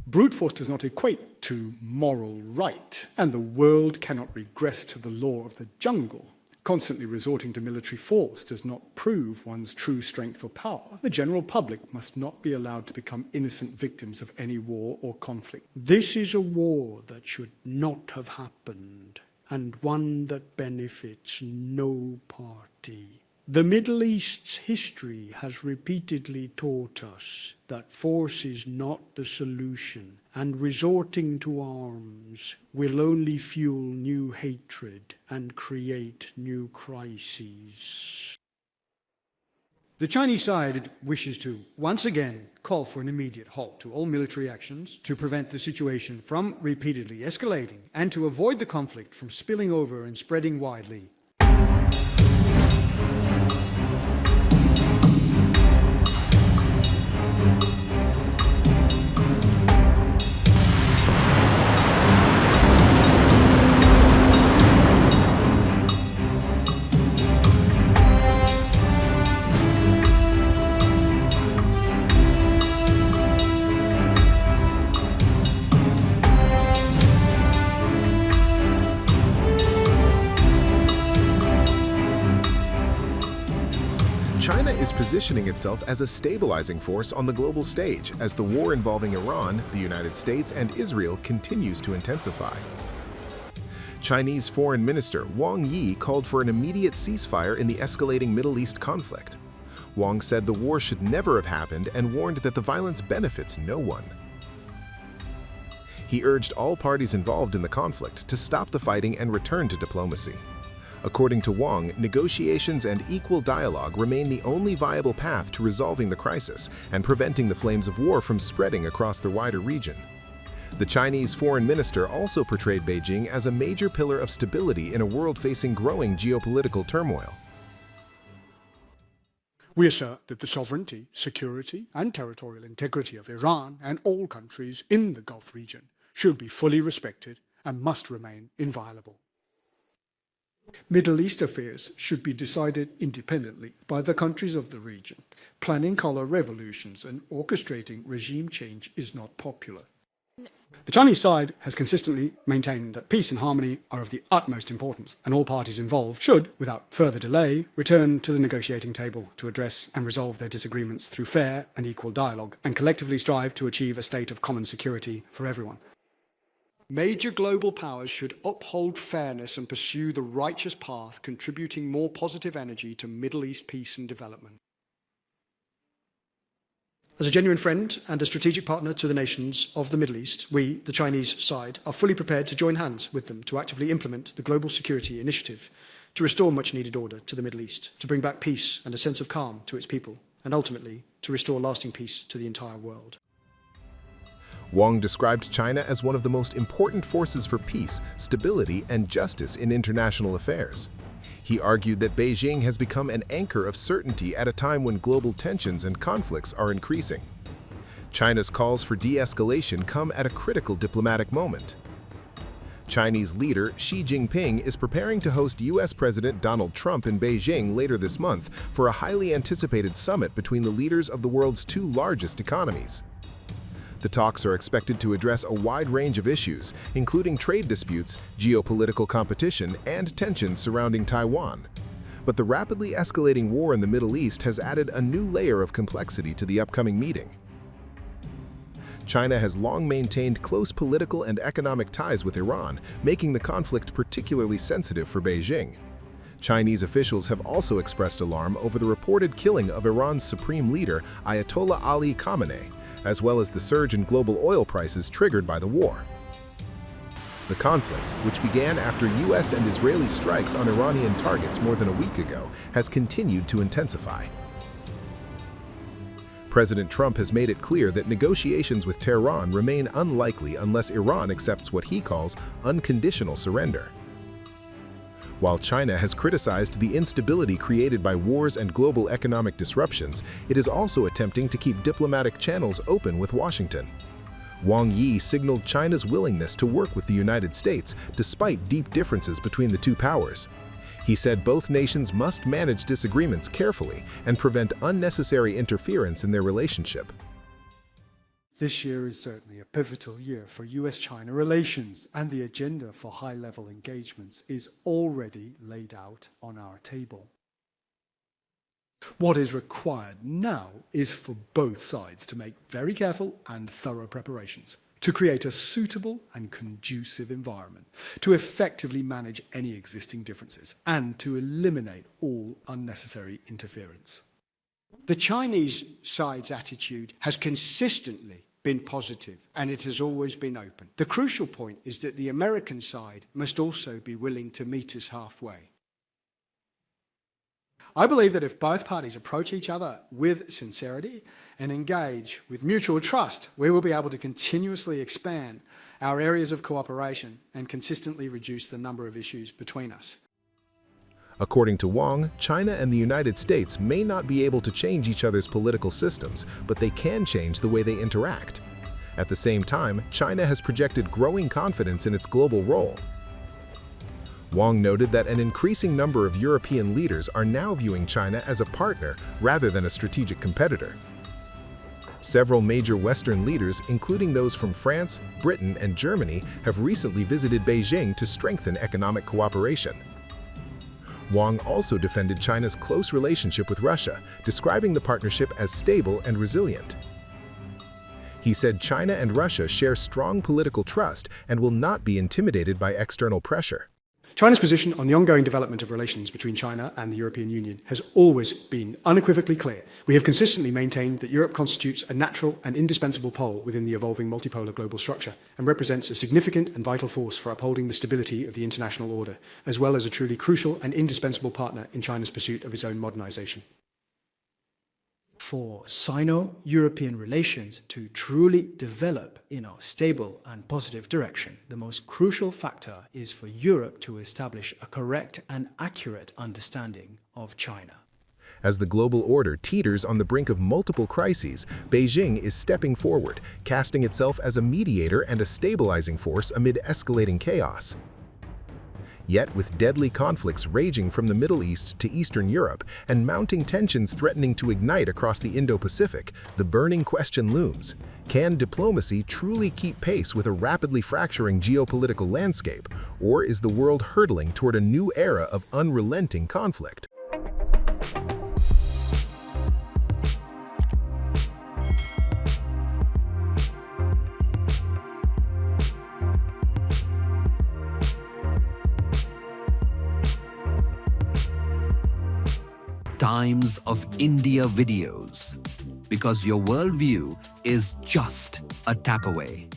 Brute force does not equate to moral right, and the world cannot regress to the law of the jungle. Constantly resorting to military force does not prove one's true strength or power. The general public must not be allowed to become innocent victims of any war or conflict. This is a war that should not have happened, and one that benefits no party. The Middle East's history has repeatedly taught us that force is not the solution, and resorting to arms will only fuel new hatred and create new crises. The Chinese side wishes to, once again, call for an immediate halt to all military actions to prevent the situation from repeatedly escalating and to avoid the conflict from spilling over and spreading widely. China is positioning itself as a stabilizing force on the global stage as the war involving Iran, the United States, and Israel continues to intensify. Chinese Foreign Minister Wang Yi called for an immediate ceasefire in the escalating Middle East conflict. Wang said the war should never have happened and warned that the violence benefits no one. He urged all parties involved in the conflict to stop the fighting and return to diplomacy. According to Wang, negotiations and equal dialogue remain the only viable path to resolving the crisis and preventing the flames of war from spreading across the wider region. The Chinese foreign minister also portrayed Beijing as a major pillar of stability in a world facing growing geopolitical turmoil. We assert that the sovereignty, security, and territorial integrity of Iran and all countries in the Gulf region should be fully respected and must remain inviolable. Middle East affairs should be decided independently by the countries of the region. Planning color revolutions and orchestrating regime change is not popular. The Chinese side has consistently maintained that peace and harmony are of the utmost importance, and all parties involved should, without further delay, return to the negotiating table to address and resolve their disagreements through fair and equal dialogue, and collectively strive to achieve a state of common security for everyone. Major global powers should uphold fairness and pursue the righteous path, contributing more positive energy to Middle East peace and development. As a genuine friend and a strategic partner to the nations of the Middle East, we, the Chinese side, are fully prepared to join hands with them to actively implement the Global Security Initiative to restore much-needed order to the Middle East, to bring back peace and a sense of calm to its people, and ultimately to restore lasting peace to the entire world. Wang described China as one of the most important forces for peace, stability, and justice in international affairs. He argued that Beijing has become an anchor of certainty at a time when global tensions and conflicts are increasing. China's calls for de-escalation come at a critical diplomatic moment. Chinese leader Xi Jinping is preparing to host U.S. President Donald Trump in Beijing later this month for a highly anticipated summit between the leaders of the world's two largest economies. The talks are expected to address a wide range of issues, including trade disputes, geopolitical competition, and tensions surrounding Taiwan. But the rapidly escalating war in the Middle East has added a new layer of complexity to the upcoming meeting. China has long maintained close political and economic ties with Iran, making the conflict particularly sensitive for Beijing. Chinese officials have also expressed alarm over the reported killing of Iran's supreme leader, Ayatollah Ali Khamenei, as well as the surge in global oil prices triggered by the war. The conflict, which began after U.S. and Israeli strikes on Iranian targets more than a week ago, has continued to intensify. President Trump has made it clear that negotiations with Tehran remain unlikely unless Iran accepts what he calls unconditional surrender. While China has criticized the instability created by wars and global economic disruptions, it is also attempting to keep diplomatic channels open with Washington. Wang Yi signaled China's willingness to work with the United States despite deep differences between the two powers. He said both nations must manage disagreements carefully and prevent unnecessary interference in their relationship. This year is certainly a pivotal year for US-China relations, and the agenda for high-level engagements is already laid out on our table. What is required now is for both sides to make very careful and thorough preparations, to create a suitable and conducive environment, to effectively manage any existing differences, and to eliminate all unnecessary interference. The Chinese side's attitude has consistently been positive, and it has always been open. The crucial point is that the American side must also be willing to meet us halfway. I believe that if both parties approach each other with sincerity and engage with mutual trust, we will be able to continuously expand our areas of cooperation and consistently reduce the number of issues between us. According to Wang, China and the United States may not be able to change each other's political systems, but they can change the way they interact. At the same time, China has projected growing confidence in its global role. Wang noted that an increasing number of European leaders are now viewing China as a partner rather than a strategic competitor. Several major Western leaders, including those from France, Britain, and Germany, have recently visited Beijing to strengthen economic cooperation. Wang also defended China's close relationship with Russia, describing the partnership as stable and resilient. He said China and Russia share strong political trust and will not be intimidated by external pressure. China's position on the ongoing development of relations between China and the European Union has always been unequivocally clear. We have consistently maintained that Europe constitutes a natural and indispensable pole within the evolving multipolar global structure and represents a significant and vital force for upholding the stability of the international order, as well as a truly crucial and indispensable partner in China's pursuit of its own modernization. For Sino-European relations to truly develop in a stable and positive direction, the most crucial factor is for Europe to establish a correct and accurate understanding of China. As the global order teeters on the brink of multiple crises, Beijing is stepping forward, casting itself as a mediator and a stabilizing force amid escalating chaos. Yet, with deadly conflicts raging from the Middle East to Eastern Europe and mounting tensions threatening to ignite across the Indo-Pacific, the burning question looms: can diplomacy truly keep pace with a rapidly fracturing geopolitical landscape, or is the world hurtling toward a new era of unrelenting conflict? Times of India videos, because your worldview is just a tap away.